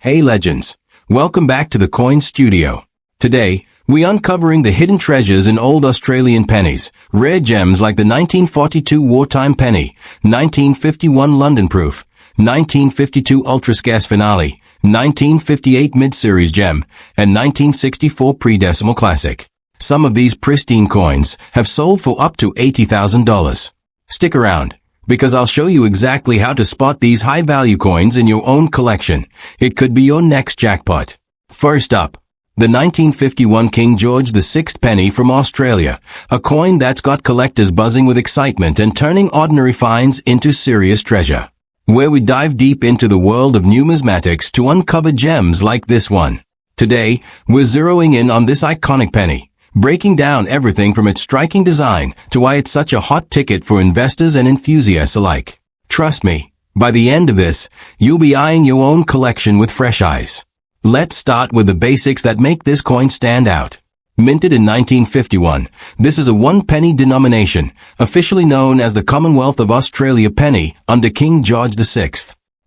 Hey legends, welcome back to the Coin Studio. Today, we're uncovering the hidden treasures in old Australian pennies, rare gems like the 1942 wartime penny, 1951 London proof, 1952 ultra-scarce finale, 1958 mid-series gem, and 1964 pre-decimal classic. Some of these pristine coins have sold for up to $80,000. Stick around, because I'll show you exactly how to spot these high-value coins in your own collection. It could be your next jackpot. First up, the 1951 King George VI penny from Australia, a coin that's got collectors buzzing with excitement and turning ordinary finds into serious treasure. Where we dive deep into the world of numismatics to uncover gems like this one. Today, we're zeroing in on this iconic penny, breaking down everything from its striking design to why it's such a hot ticket for investors and enthusiasts alike. Trust me, by the end of this, you'll be eyeing your own collection with fresh eyes. Let's start with the basics that make this coin stand out. Minted in 1951, this is a one-penny denomination, officially known as the Commonwealth of Australia penny under King George VI.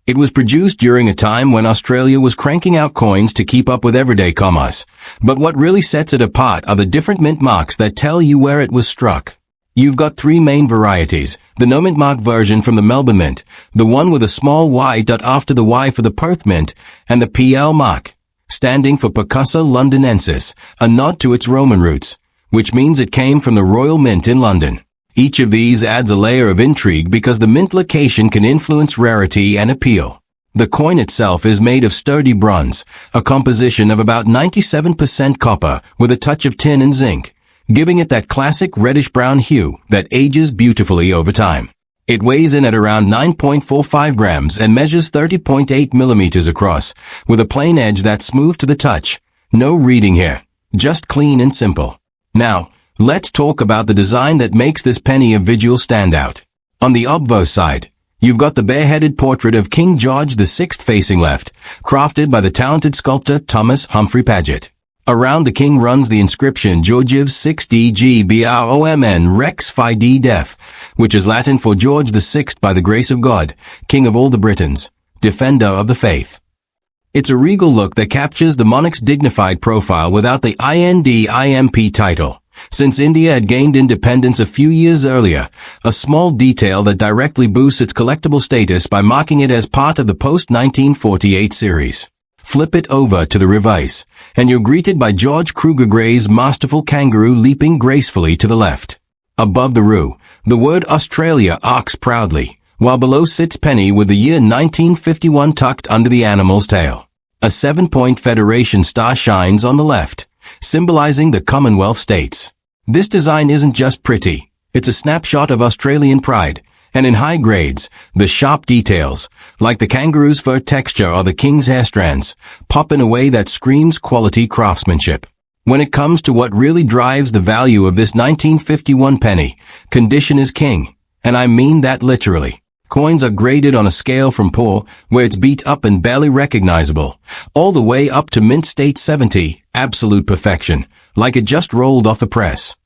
It was produced during a time when Australia was cranking out coins to keep up with everyday commerce. But what really sets it apart are the different mint marks that tell you where it was struck. You've got three main varieties: the no mint mark version from the Melbourne Mint, the one with a small Y dot after the Y for the Perth Mint, and the PL mark, standing for Percussa Londinensis, a nod to its Roman roots, which means it came from the Royal Mint in London. Each of these adds a layer of intrigue because the mint location can influence rarity and appeal. The coin itself is made of sturdy bronze, a composition of about 97% copper with a touch of tin and zinc, giving it that classic reddish-brown hue that ages beautifully over time. It weighs in at around 9.45 grams and measures 30.8 millimeters across, with a plain edge that's smooth to the touch. No reading here, just clean and simple. Now, let's talk about the design that makes this penny a visual standout. On the obverse side, you've got the bareheaded portrait of King George VI facing left, crafted by the talented sculptor Thomas Humphrey Paget. Around the king runs the inscription Georgiv 6DGBROMN Rex Fide Def, which is Latin for George VI by the grace of God, King of all the Britons, defender of the faith. It's a regal look that captures the monarch's dignified profile without the IND-IMP title. Since India had gained independence a few years earlier, a small detail that directly boosts its collectible status by marking it as part of the post-1948 series. Flip it over to the reverse, and you're greeted by George Kruger Gray's masterful kangaroo leaping gracefully to the left. Above the roux, the word Australia arcs proudly, while below sits penny with the year 1951 tucked under the animal's tail. A 7-point Federation star shines on the left, symbolizing the Commonwealth states. This design isn't just pretty, it's a snapshot of Australian pride, and in high grades, the sharp details, like the kangaroo's fur texture or the king's hair strands, pop in a way that screams quality craftsmanship. When it comes to what really drives the value of this 1951 penny, condition is king, and I mean that literally. Coins are graded on a scale from poor, where it's beat up and barely recognizable, all the way up to mint state 70, absolute perfection, like it just rolled off the press.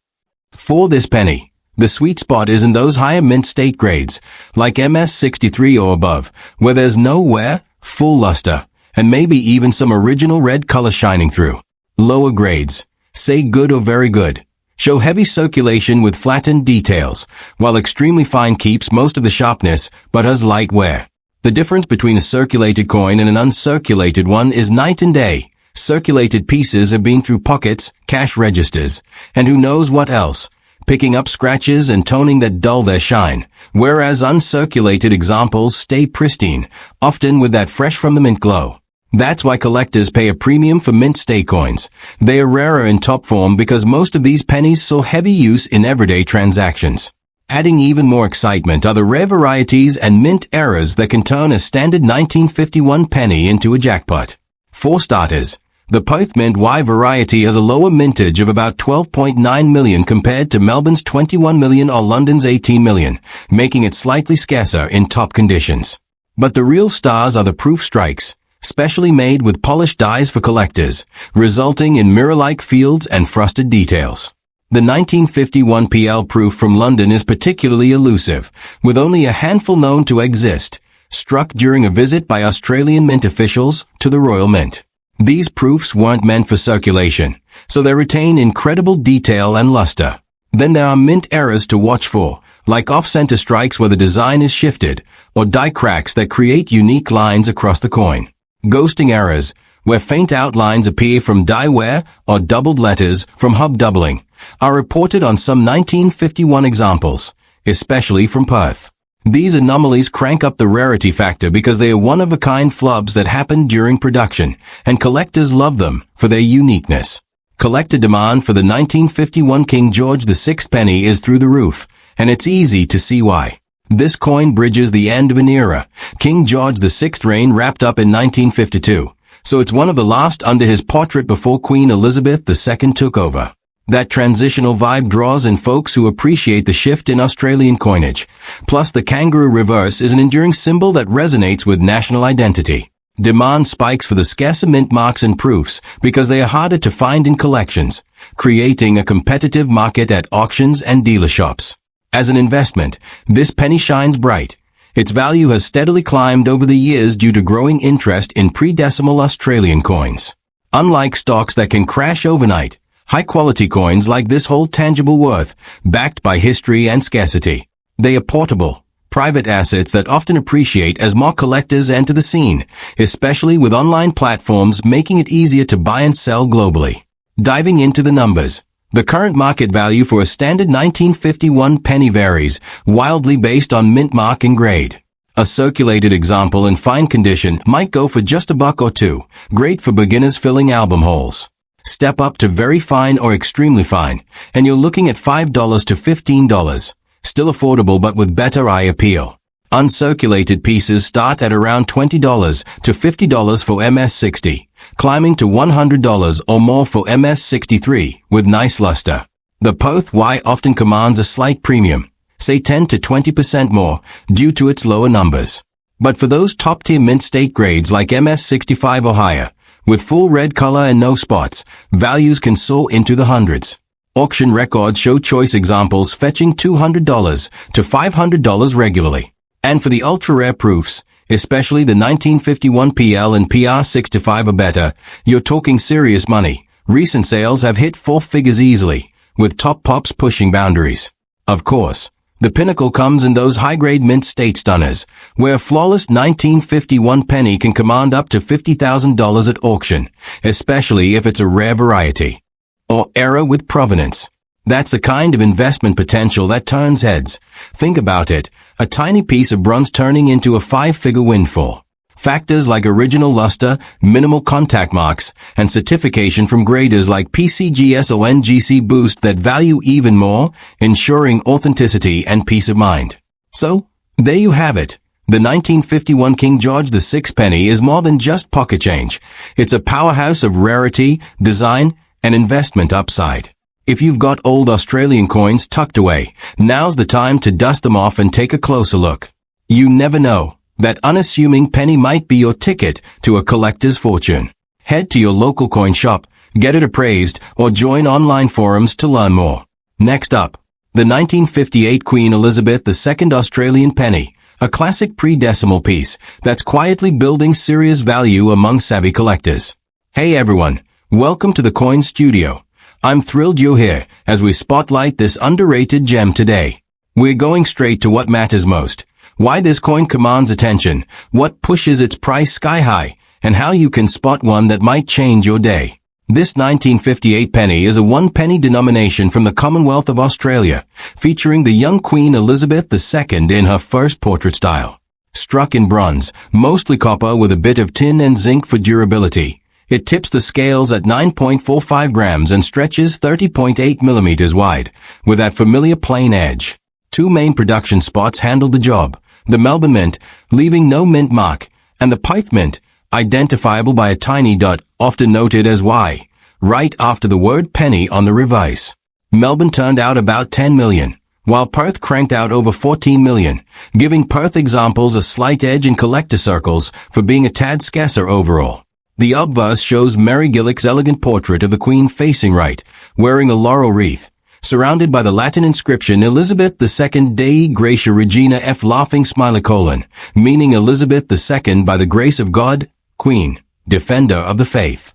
For this penny, the sweet spot is in those higher mint state grades, like MS63 or above, where there's no wear, full luster, and maybe even some original red color shining through. Lower grades, say good or very good, show heavy circulation with flattened details, while extremely fine keeps most of the sharpness but has light wear. The difference between a circulated coin and an uncirculated one is night and day. Circulated pieces have been through pockets, cash registers, and who knows what else, picking up scratches and toning that dull their shine, whereas uncirculated examples stay pristine, often with that fresh from the mint glow. That's why collectors pay a premium for mint state coins. They are rarer in top form because most of these pennies saw heavy use in everyday transactions. Adding even more excitement are the rare varieties and mint eras that can turn a standard 1951 penny into a jackpot. For starters, the Perth Mint Y variety has a lower mintage of about 12.9 million compared to Melbourne's 21 million or London's 18 million, making it slightly scarcer in top conditions. But the real stars are the proof strikes, specially made with polished dies for collectors, resulting in mirror-like fields and frosted details. The 1951 PL proof from London is particularly elusive, with only a handful known to exist, struck during a visit by Australian Mint officials to the Royal Mint. These proofs weren't meant for circulation, so they retain incredible detail and luster. Then there are mint errors to watch for, like off-center strikes where the design is shifted, or die cracks that create unique lines across the coin. Ghosting errors, where faint outlines appear from die wear or doubled letters from hub doubling, are reported on some 1951 examples, especially from Perth. These anomalies crank up the rarity factor because they are one-of-a-kind flubs that happen during production, and collectors love them for their uniqueness. Collector demand for the 1951 King George VI penny is through the roof, and it's easy to see why. This coin bridges the end of an era. King George VI reign wrapped up in 1952, so it's one of the last under his portrait before Queen Elizabeth II took over. That transitional vibe draws in folks who appreciate the shift in Australian coinage. Plus, the kangaroo reverse is an enduring symbol that resonates with national identity. Demand spikes for the scarcer mint marks and proofs because they are harder to find in collections, creating a competitive market at auctions and dealer shops. As an investment, this penny shines bright. Its value has steadily climbed over the years due to growing interest in pre-decimal Australian coins. Unlike stocks that can crash overnight, high-quality coins like this hold tangible worth, backed by history and scarcity. They are portable, private assets that often appreciate as more collectors enter the scene, especially with online platforms making it easier to buy and sell globally. Diving into the numbers. The current market value for a standard 1951 penny varies, wildly based on mint mark and grade. A circulated example in fine condition might go for just $1 or $2, great for beginners filling album holes. Step up to very fine or extremely fine, and you're looking at $5 to $15. Still affordable but with better eye appeal. Uncirculated pieces start at around $20 to $50 for MS60, climbing to $100 or more for MS63 with nice luster. The Perth Y often commands a slight premium, say 10 to 20% more, due to its lower numbers. But for those top-tier mint state grades like MS65 or higher, with full red color and no spots, values can soar into the hundreds. Auction records show choice examples fetching $200 to $500 regularly. And for the ultra-rare proofs, especially the 1951 PL and PR65 or better, you're talking serious money. Recent sales have hit four figures easily, with top pops pushing boundaries. Of course, the pinnacle comes in those high-grade mint state stunners, where a flawless 1951 penny can command up to $50,000 at auction, especially if it's a rare variety. Or era with provenance. That's the kind of investment potential that turns heads. Think about it, a tiny piece of bronze turning into a five-figure windfall. Factors like original luster, minimal contact marks, and certification from graders like PCGS or NGC boost that value even more, ensuring authenticity and peace of mind. So, there you have it. The 1951 King George VI penny is more than just pocket change. It's a powerhouse of rarity, design, and investment upside. If you've got old Australian coins tucked away, now's the time to dust them off and take a closer look. You never know. That unassuming penny might be your ticket to a collector's fortune. Head to your local coin shop, get it appraised, or join online forums to learn more. Next up, the 1958 Queen Elizabeth II Australian penny, a classic pre-decimal piece that's quietly building serious value among savvy collectors. Hey everyone, welcome to the Coin Studio. I'm thrilled you're here as we spotlight this underrated gem today. We're going straight to what matters most. Why this coin commands attention, what pushes its price sky high, and how you can spot one that might change your day. This 1958 penny is a one-penny denomination from the Commonwealth of Australia, featuring the young Queen Elizabeth II in her first portrait style. Struck in bronze, mostly copper with a bit of tin and zinc for durability, it tips the scales at 9.45 grams and stretches 30.8 millimeters wide, with that familiar plain edge. Two main production spots handled the job. The Melbourne Mint, leaving no mint mark, and the Perth Mint, identifiable by a tiny dot, often noted as Y, right after the word penny on the reverse. Melbourne turned out about 10 million, while Perth cranked out over 14 million, giving Perth examples a slight edge in collector circles for being a tad scarcer overall. The obverse shows Mary Gillick's elegant portrait of the Queen facing right, wearing a laurel wreath, surrounded by the Latin inscription Elizabeth II Dei Gratia Regina F laughing smiley colon, meaning Elizabeth II by the grace of God, Queen, Defender of the Faith.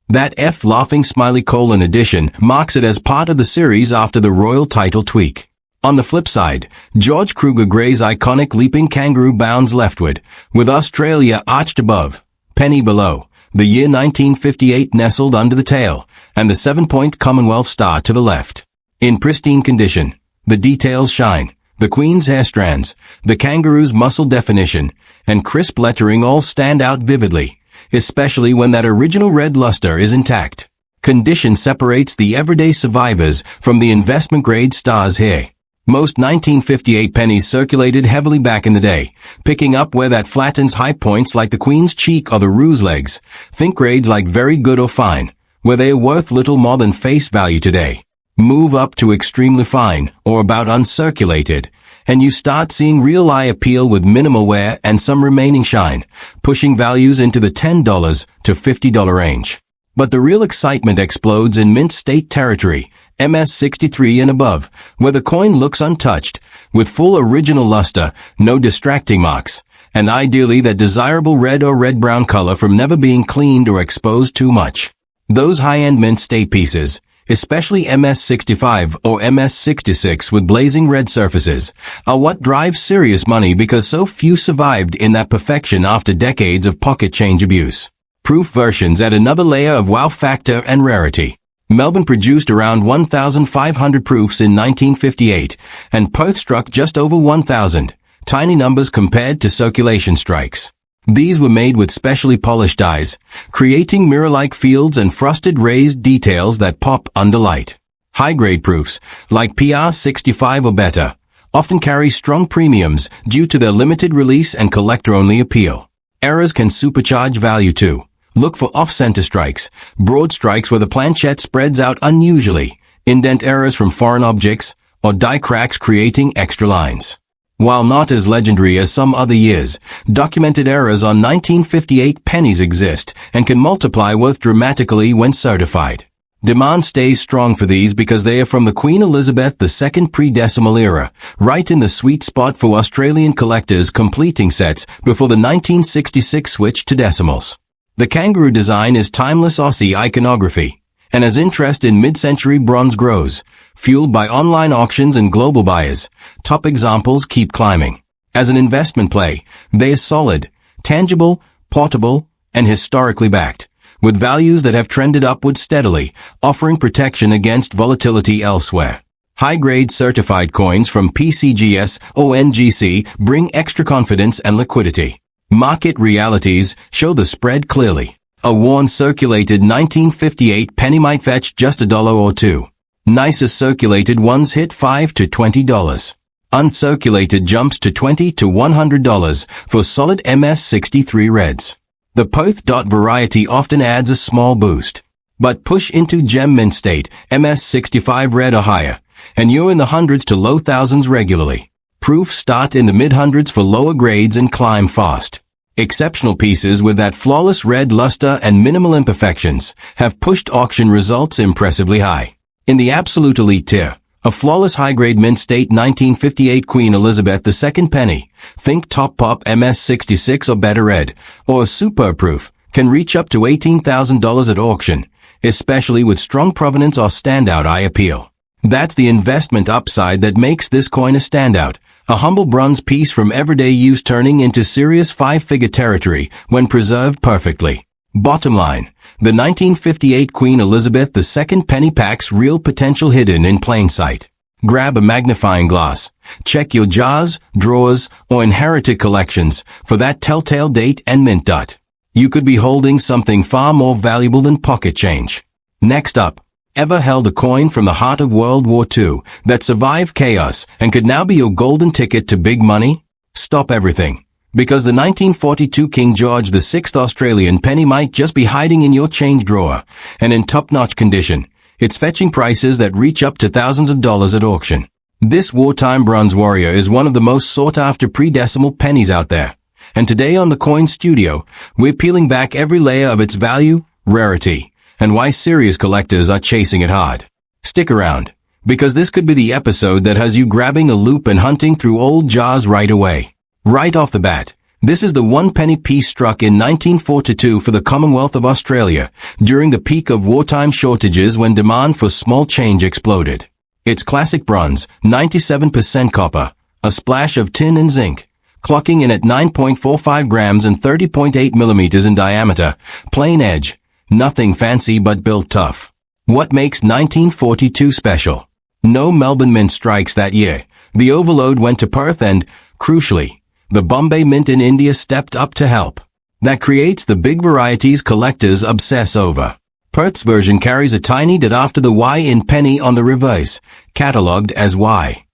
That F laughing smiley colon addition marks it as part of the series after the royal title tweak. On the flip side, George Kruger Gray's iconic leaping kangaroo bounds leftward, with Australia arched above, penny below, the year 1958 nestled under the tail, and the 7-point Commonwealth star to the left. In pristine condition, the details shine, the Queen's hair strands, the kangaroo's muscle definition, and crisp lettering all stand out vividly, especially when that original red luster is intact. Condition separates the everyday survivors from the investment-grade stars here. Most 1958 pennies circulated heavily back in the day, picking up where that flattens high points like the Queen's cheek or the ruse legs. Think grades like very good or fine, where they are worth little more than face value today. Move up to extremely fine, or about uncirculated, and you start seeing real eye appeal with minimal wear and some remaining shine, pushing values into the $10 to $50 range. But the real excitement explodes in mint state territory, MS63 and above, where the coin looks untouched, with full original luster, no distracting marks, and ideally that desirable red or red-brown color from never being cleaned or exposed too much. Those high-end mint state pieces, especially MS65 or MS66 with blazing red surfaces, are what drives serious money because so few survived in that perfection after decades of pocket change abuse. Proof versions add another layer of wow factor and rarity. Melbourne produced around 1,500 proofs in 1958, and Perth struck just over 1,000, tiny numbers compared to circulation strikes. These were made with specially polished dies, creating mirror-like fields and frosted raised details that pop under light. High-grade proofs, like PR65 or better, often carry strong premiums due to their limited release and collector-only appeal. Errors can supercharge value too. Look for off-center strikes, broad strikes where the planchette spreads out unusually, indent errors from foreign objects, or die cracks creating extra lines. While not as legendary as some other years, documented errors on 1958 pennies exist and can multiply worth dramatically when certified. Demand stays strong for these because they are from the Queen Elizabeth II pre-decimal era, right in the sweet spot for Australian collectors completing sets before the 1966 switch to decimals. The kangaroo design is timeless Aussie iconography, and as interest in mid-century bronze grows, fueled by online auctions and global buyers, top examples keep climbing. As an investment play, they are solid, tangible, portable, and historically backed, with values that have trended upward steadily, offering protection against volatility elsewhere. High-grade certified coins from PCGS or NGC bring extra confidence and liquidity. Market realities show the spread clearly. A worn circulated 1958 penny might fetch just $1 or $2. Nicer circulated ones hit $5 to $20. Uncirculated jumps to $20 to $100 for solid MS63 reds. The Perth dot variety often adds a small boost. But push into gem mint state, MS65 red or higher, and you're in the hundreds to low thousands regularly. Proofs start in the mid-hundreds for lower grades and climb fast. Exceptional pieces with that flawless red luster and minimal imperfections have pushed auction results impressively high. In the absolute elite tier, a flawless high-grade mint state 1958 Queen Elizabeth II penny, think top pop MS66 or better red, or a super proof, can reach up to $18,000 at auction, especially with strong provenance or standout eye appeal. That's the investment upside that makes this coin a standout, a humble bronze piece from everyday use turning into serious five-figure territory when preserved perfectly. Bottom line, the 1958 Queen Elizabeth II penny packs real potential hidden in plain sight. Grab a magnifying glass, check your jars, drawers, or inherited collections for that telltale date and mint dot. You could be holding something far more valuable than pocket change. Next up, ever held a coin from the heart of World War II that survived chaos and could now be your golden ticket to big money? Stop everything. Because the 1942 King George VI Australian penny might just be hiding in your change drawer, and in top-notch condition, it's fetching prices that reach up to thousands of dollars at auction. This wartime bronze warrior is one of the most sought-after pre-decimal pennies out there. And today on the Coin Studio, we're peeling back every layer of its value, rarity, and why serious collectors are chasing it hard. Stick around, Because this could be the episode that has you grabbing a loop and hunting through old jars right away. Right off the bat, this is the 1 penny piece struck in 1942 for the Commonwealth of Australia, during the peak of wartime shortages when demand for small change exploded. It's classic bronze, 97% copper, a splash of tin and zinc, clocking in at 9.45 grams and 30.8 millimeters in diameter, plain edge, nothing fancy but built tough. What makes 1942 special? No Melbourne Mint strikes that year. The overload went to Perth and, crucially, the Bombay Mint in India stepped up to help. That creates the big varieties collectors obsess over. Perth's version carries a tiny dot after the Y in penny on the reverse, catalogued as Y.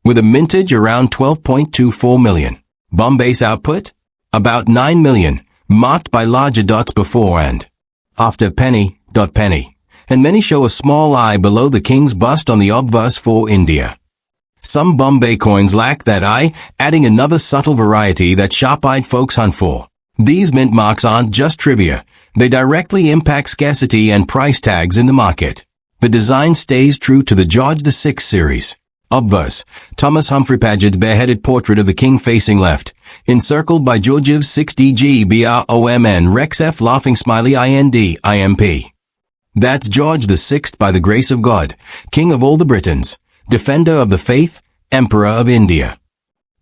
With a mintage around 12.24 million. Bombay's output? About 9 million, marked by larger dots before and after penny, dot penny. And many show a small eye below the king's bust on the obverse for India. Some Bombay coins lack that eye, adding another subtle variety that sharp-eyed folks hunt for. These mint marks aren't just trivia. They directly impact scarcity and price tags in the market. The design stays true to the George VI series. Obverse, Thomas Humphrey Paget's bareheaded portrait of the king facing left, encircled by George's 6DGBROMN Rex F laughing smiley IND, That's George VI by the grace of God, king of all the Britons, defender of the faith, emperor of India.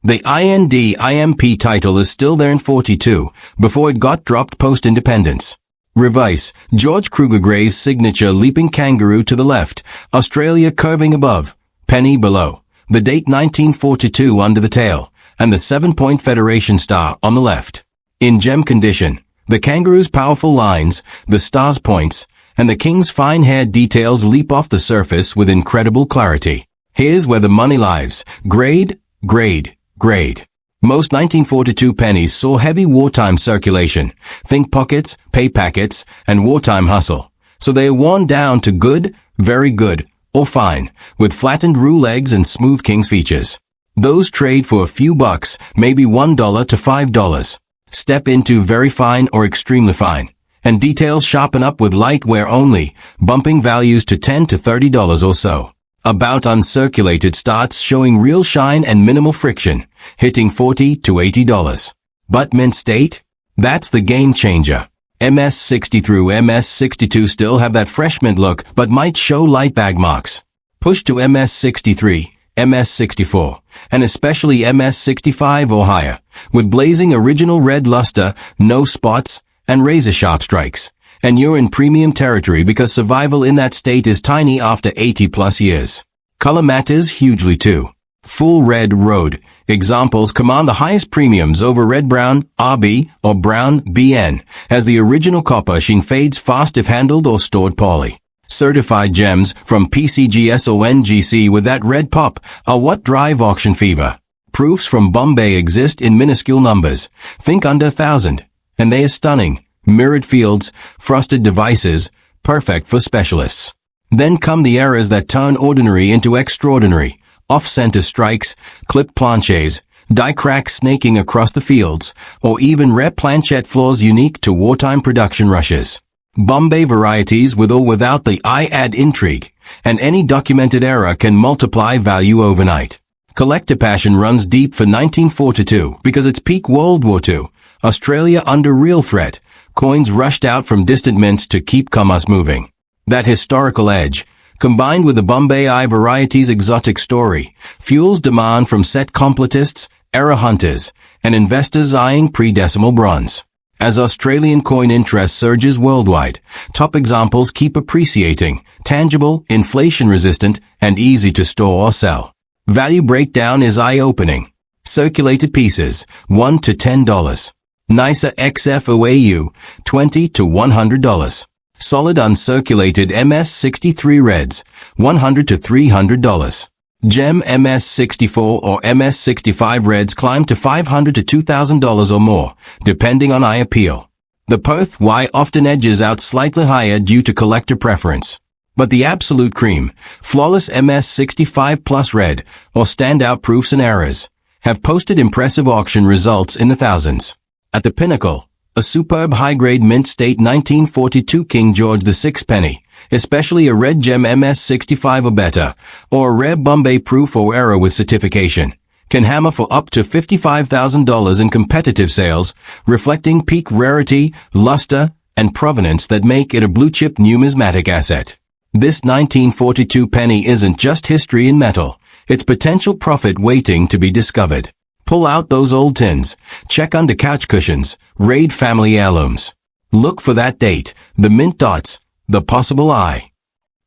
The IND title is still there in 42, before it got dropped post-independence. Reverse, George Kruger Gray's signature leaping kangaroo to the left, Australia curving above, penny below, the date 1942 under the tail, and the 7-point Federation star on the left. In gem condition, the kangaroo's powerful lines, the star's points, and the king's fine-haired details leap off the surface with incredible clarity. Here's where the money lies. Grade, grade, grade. Most 1942 pennies saw heavy wartime circulation. Think pockets, pay packets, and wartime hustle. So they are worn down to good, very good, or fine, with flattened rule legs and smooth king's features. Those trade for a few bucks, maybe $1 to $5. Step into very fine or extremely fine, and details sharpen up with light wear only, bumping values to $10 to $30 or so. About uncirculated starts showing real shine and minimal friction, hitting $40 to $80. But mint state? That's the game changer. MS60 through MS62 still have that fresh mint look, but might show light bag marks. Push to MS63, MS64, and especially MS65 or higher, with blazing original red luster, no spots, and razor-sharp strikes. And you're in premium territory because survival in that state is tiny after 80 plus years. Color matters hugely too. Full red road examples command the highest premiums over red-brown RB or brown BN, as the original copper sheen fades fast if handled or stored poorly. Certified gems from PCGS or NGC with that red pop are what drive auction fever. Proofs from Bombay exist in minuscule numbers. Think under 1,000. And they are stunning. Mirrored fields, frosted devices, perfect for specialists. Then come the errors that turn ordinary into extraordinary. Off-center strikes, clipped planchets, die cracks snaking across the fields, or even rare planchette flaws unique to wartime production rushes. Bombay varieties with or without the eye add intrigue, and any documented error can multiply value overnight. Collector passion runs deep for 1942 because it's peak World War II, Australia under real threat, coins rushed out from distant mints to keep commerce moving. That historical edge, combined with the Bombay Eye variety's exotic story, fuels demand from set completists, era hunters, and investors eyeing pre-decimal bronze. As Australian coin interest surges worldwide, top examples keep appreciating, tangible, inflation-resistant, and easy to store or sell. Value breakdown is eye-opening. Circulated pieces, $1 to $10. NISA XFOAU, $20 to $100. Solid uncirculated MS63 Reds, $100 to $300. Gem MS64 or MS65 Reds climb to $500 to $2,000 or more, depending on eye appeal. The Perth Y often edges out slightly higher due to collector preference. But the absolute cream, flawless MS65 Plus Red, or standout proofs and errors, have posted impressive auction results in the thousands. At the pinnacle, a superb high-grade mint state 1942 King George VI penny, especially a red gem MS65 or better, or a rare Bombay proof or error with certification, can hammer for up to $55,000 in competitive sales, reflecting peak rarity, luster, and provenance that make it a blue-chip numismatic asset. This 1942 penny isn't just history in metal, it's potential profit waiting to be discovered. Pull out those old tins, check under couch cushions, raid family heirlooms. Look for that date, the mint dots, the possible eye.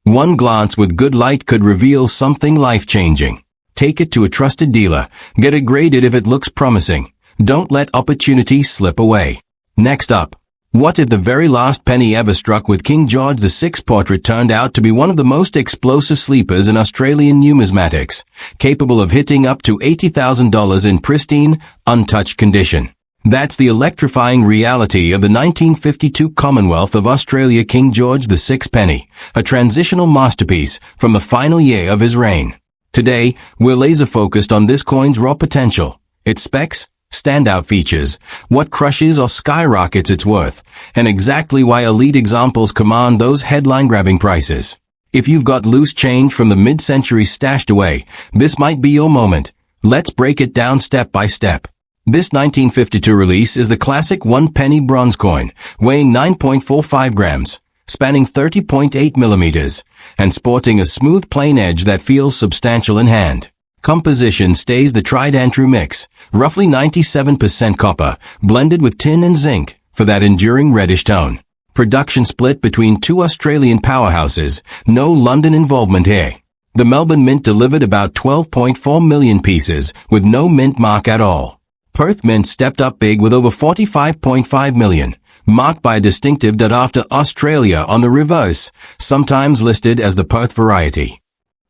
One glance with good light could reveal something life-changing. Take it to a trusted dealer, get it graded if it looks promising. Don't let opportunity slip away. Next up, what if the very last penny ever struck with King George VI portrait turned out to be one of the most explosive sleepers in Australian numismatics, capable of hitting up to $80,000 in pristine, untouched condition? That's the electrifying reality of the 1952 Commonwealth of Australia King George VI penny, a transitional masterpiece from the final year of his reign. Today, we're laser-focused on this coin's raw potential, its specs, standout features, what crushes or skyrockets its worth, and exactly why elite examples command those headline-grabbing prices. If you've got loose change from the mid-century stashed away, this might be your moment. Let's break it down step by step. This 1952 release is the classic 1 penny bronze coin, weighing 9.45 grams, spanning 30.8 millimeters, and sporting a smooth plain edge that feels substantial in hand. Composition stays the tried and true mix, roughly 97% copper, blended with tin and zinc, for that enduring reddish tone. Production split between two Australian powerhouses, no London involvement here. The Melbourne Mint delivered about 12.4 million pieces, with no mint mark at all. Perth Mint stepped up big with over 45.5 million, marked by a distinctive dot after Australia on the reverse, sometimes listed as the Perth variety.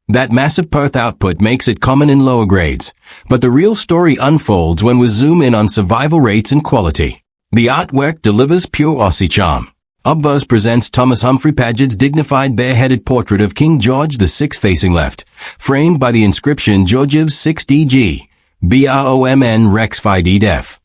That massive Perth output makes it common in lower grades, but the real story unfolds when we zoom in on survival rates and quality. The artwork delivers pure Aussie charm. Obverse presents Thomas Humphrey Paget's dignified bare-headed portrait of King George VI facing left, framed by the inscription Georgiv 6DG, BROMN Rex 5D Def.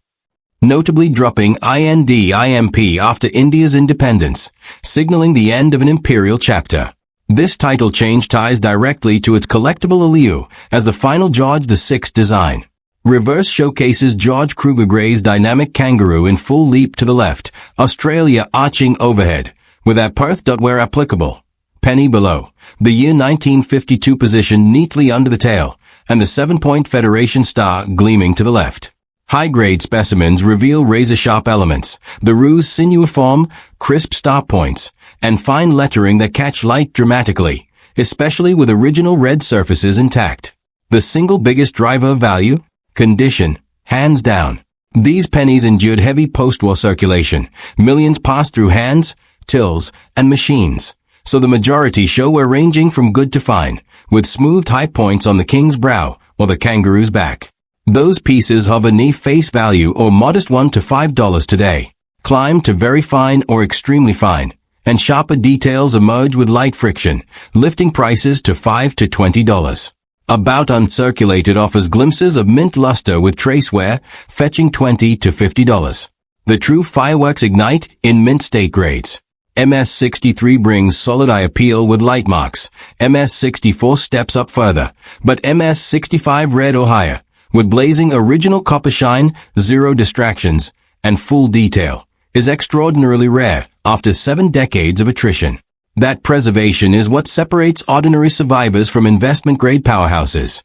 Notably dropping IND-IMP after India's independence, signaling the end of an imperial chapter. This title change ties directly to its collectible allure as the final George VI design. Reverse showcases George Kruger Gray's dynamic kangaroo in full leap to the left, Australia arching overhead, with that Perth dot where applicable. Penny below, the year 1952 positioned neatly under the tail, and the 7-point Federation star gleaming to the left. High-grade specimens reveal razor-sharp elements, the ruse sinuiform, crisp star points, and fine lettering that catch light dramatically, especially with original red surfaces intact. The single biggest driver of value? Condition, hands down. These pennies endured heavy post-war circulation. Millions passed through hands, tills, and machines. So the majority show we're ranging from good to fine, with smoothed high points on the king's brow or the kangaroo's back. Those pieces hover near face value or modest $1 to $5 today, climb to very fine or extremely fine, and sharper details emerge with light friction, lifting prices to $5 to $20. About Uncirculated offers glimpses of mint luster with trace wear, fetching $20 to $50. The true fireworks ignite in mint state grades. MS63 brings solid eye appeal with light marks. MS64 steps up further, but MS65 red or higher, with blazing original copper shine, zero distractions, and full detail, is extraordinarily rare after 7 decades of attrition. That preservation is what separates ordinary survivors from investment-grade powerhouses.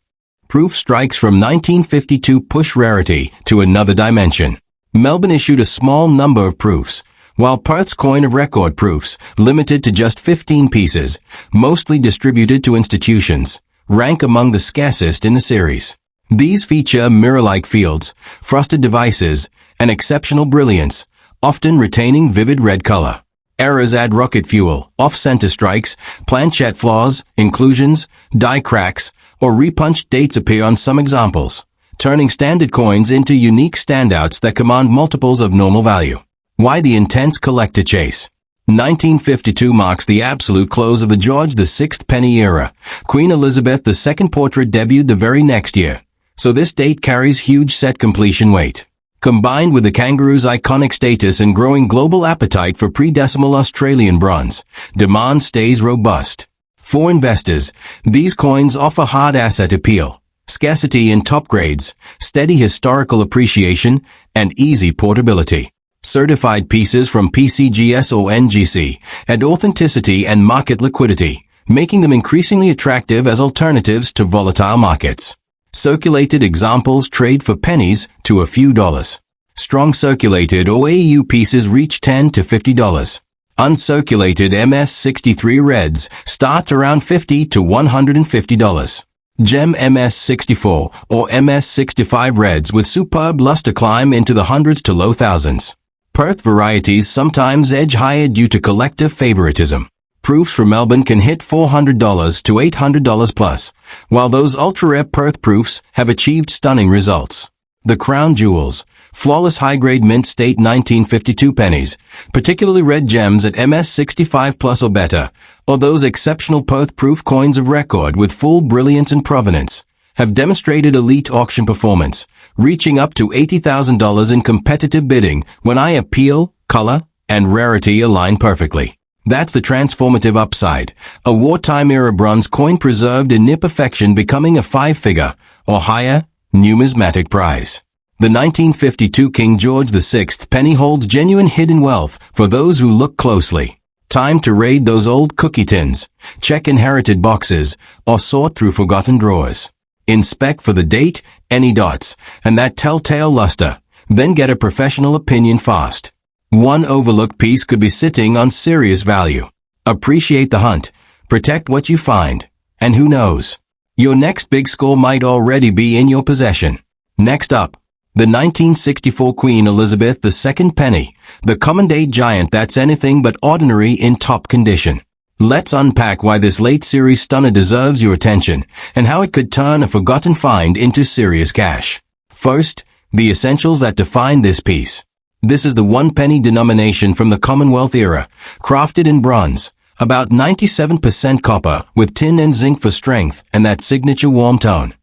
Proof strikes from 1952 push rarity to another dimension. Melbourne issued a small number of proofs, while Perth's coin of record proofs, limited to just 15 pieces, mostly distributed to institutions, rank among the scarcest in the series. These feature mirror-like fields, frosted devices, and exceptional brilliance, often retaining vivid red color. Errors add rocket fuel, off-center strikes, planchette flaws, inclusions, die cracks, or repunched dates appear on some examples, turning standard coins into unique standouts that command multiples of normal value. Why the intense collector chase? 1952 marks the absolute close of the George VI penny era. Queen Elizabeth II portrait debuted the very next year, so this date carries huge set completion weight. Combined with the kangaroo's iconic status and growing global appetite for pre-decimal Australian bronze, demand stays robust. For investors, these coins offer hard asset appeal, scarcity in top grades, steady historical appreciation, and easy portability. Certified pieces from PCGS or NGC add authenticity and market liquidity, making them increasingly attractive as alternatives to volatile markets. Circulated examples trade for pennies to a few dollars. Strong circulated or AU pieces reach $10 to $50. Uncirculated MS63 reds start around $50 to $150. Gem MS64 or MS65 reds with superb luster climb into the hundreds to low thousands. Perth varieties sometimes edge higher due to collective favoritism. Proofs for Melbourne can hit $400 to $800 plus, while those ultra-rare Perth proofs have achieved stunning results. The crown jewels, flawless high-grade mint state 1952 pennies, particularly red gems at MS65 plus or better, or those exceptional Perth proof coins of record with full brilliance and provenance, have demonstrated elite auction performance, reaching up to $80,000 in competitive bidding when eye appeal, color, and rarity align perfectly. That's the transformative upside, a wartime-era bronze coin preserved in near perfection becoming a five-figure, or higher, numismatic prize. The 1952 King George VI penny holds genuine hidden wealth for those who look closely. Time to raid those old cookie tins, check inherited boxes, or sort through forgotten drawers. Inspect for the date, any dots, and that telltale luster. Then get a professional opinion fast. One overlooked piece could be sitting on serious value. Appreciate the hunt, protect what you find, and who knows? Your next big score might already be in your possession. Next up, the 1964 Queen Elizabeth II penny, the common day giant that's anything but ordinary in top condition. Let's unpack why this late series stunner deserves your attention, and how it could turn a forgotten find into serious cash. First, the essentials that define this piece. This is the 1 penny denomination from the Commonwealth era, crafted in bronze, about 97% copper, with tin and zinc for strength and that signature warm tone.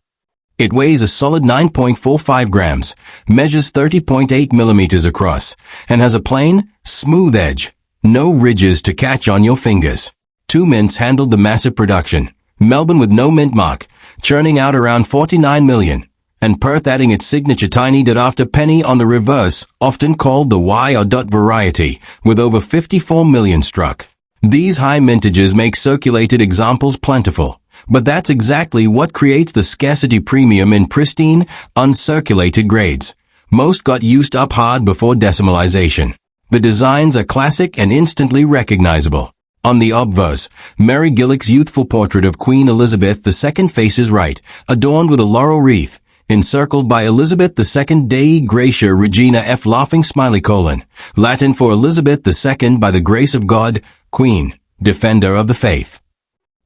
It weighs a solid 9.45 grams, measures 30.8 millimeters across, and has a plain, smooth edge, no ridges to catch on your fingers. Two mints handled the massive production, Melbourne with no mint mark, churning out around 49 million, and Perth adding its signature tiny dot after penny on the reverse, often called the Y or dot variety, with over 54 million struck. These high mintages make circulated examples plentiful, but that's exactly what creates the scarcity premium in pristine, uncirculated grades. Most got used up hard before decimalization. The designs are classic and instantly recognizable. On the obverse, Mary Gillick's youthful portrait of Queen Elizabeth II faces right, adorned with a laurel wreath, encircled by Elizabeth II Dei Gratia Regina F. Laughing Smiley colon, Latin for Elizabeth II by the grace of God, Queen, Defender of the Faith.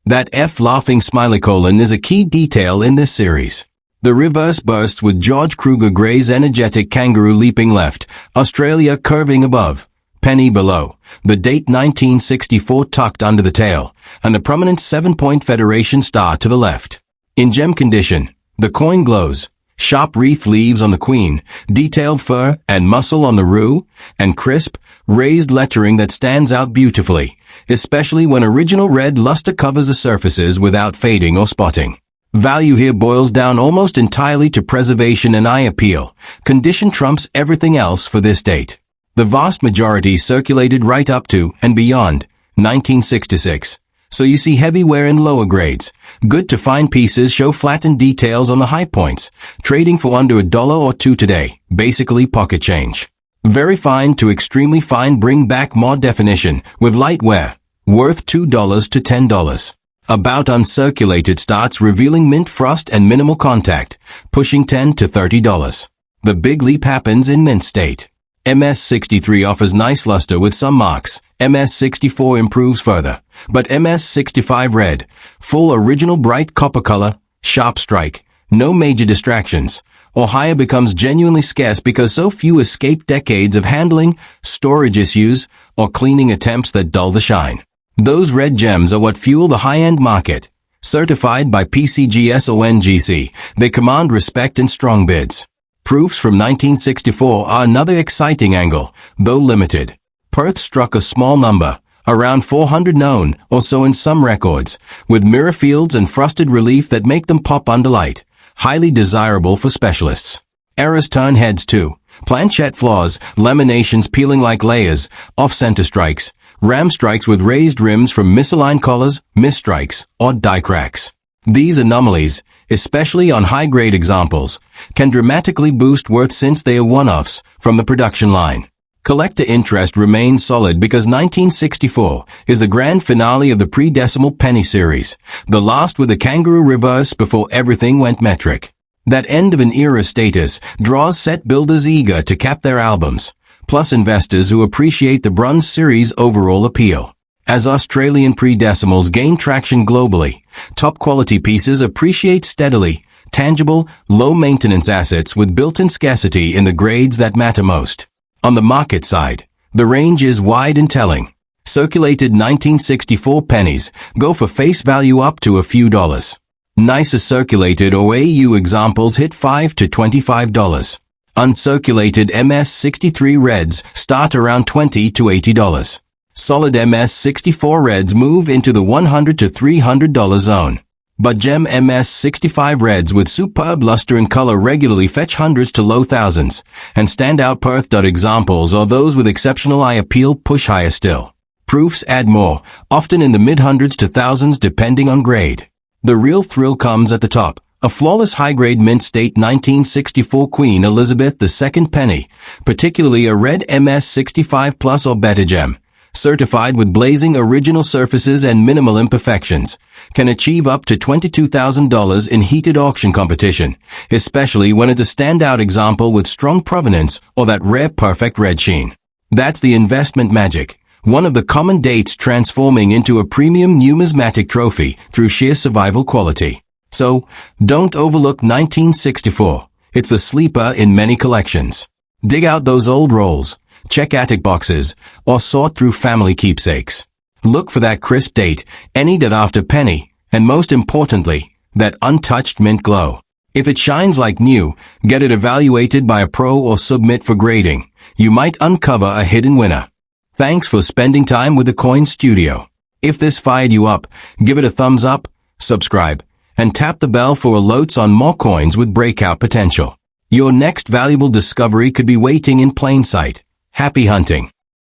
That F. Laughing Smiley colon is a key detail in this series. The reverse bursts with George Kruger Gray's energetic kangaroo leaping left, Australia curving above, penny below, the date 1964 tucked under the tail, and a prominent 7-point Federation star to the left. In gem condition, the coin glows, sharp wreath leaves on the queen, detailed fur and muscle on the roux, and crisp, raised lettering that stands out beautifully, especially when original red luster covers the surfaces without fading or spotting. Value here boils down almost entirely to preservation and eye appeal. Condition trumps everything else for this date. The vast majority circulated right up to and beyond 1966. So you see heavy wear in lower grades. Good to find pieces show flattened details on the high points, trading for under $1 or $2 today, basically pocket change. Very fine to extremely fine bring back more definition, with light wear, worth $2 to $10. About uncirculated starts revealing mint frost and minimal contact, pushing $10 to $30. The big leap happens in mint state. MS63 offers nice luster with some marks. MS64 improves further, but MS65 red, full original bright copper color, sharp strike, no major distractions, or higher becomes genuinely scarce because so few escape decades of handling, storage issues, or cleaning attempts that dull the shine. Those red gems are what fuel the high-end market. Certified by PCGS or NGC, they command respect and strong bids. Proofs from 1964 are another exciting angle, though limited. Perth struck a small number, around 400 known or so in some records, with mirror fields and frosted relief that make them pop under light, highly desirable for specialists. Errors turn heads too. Planchette flaws, laminations peeling like layers, off-center strikes, ram strikes with raised rims from misaligned collars, misstrikes, or die cracks. These anomalies, especially on high-grade examples, can dramatically boost worth since they are one-offs from the production line. Collector interest remains solid because 1964 is the grand finale of the pre-decimal penny series, the last with a kangaroo reverse before everything went metric. That end of an era status draws set builders eager to cap their albums, plus investors who appreciate the bronze series' overall appeal. As Australian pre-decimals gain traction globally, top-quality pieces appreciate steadily, tangible, low-maintenance assets with built-in scarcity in the grades that matter most. On the market side, the range is wide and telling. Circulated 1964 pennies go for face value up to a few dollars. Nicer circulated or AU examples hit $5 to $25. Uncirculated MS63 reds start around $20 to $80. Solid MS64 reds move into the $100 to $300 zone. But gem MS65 reds with superb luster and color regularly fetch hundreds to low thousands, and standout Perth examples or those with exceptional eye appeal push higher still. Proofs add more, often in the mid-hundreds to thousands depending on grade. The real thrill comes at the top. A flawless high-grade mint state 1964 Queen Elizabeth II penny, particularly a red MS65 plus or better gem, certified with blazing original surfaces and minimal imperfections, can achieve up to $22,000 in heated auction competition, especially when it's a standout example with strong provenance or that rare perfect red sheen. That's the investment magic, one of the common dates transforming into a premium numismatic trophy through sheer survival quality. So, don't overlook 1964. It's the sleeper in many collections. Dig out those old rolls, check attic boxes, or sort through family keepsakes. Look for that crisp date, any that after penny, and most importantly, that untouched mint glow. If it shines like new, get it evaluated by a pro or submit for grading. You might uncover a hidden winner. Thanks for spending time with the Coin Studio. If this fired you up, give it a thumbs up, subscribe, and tap the bell for alerts on more coins with breakout potential. Your next valuable discovery could be waiting in plain sight. Happy hunting!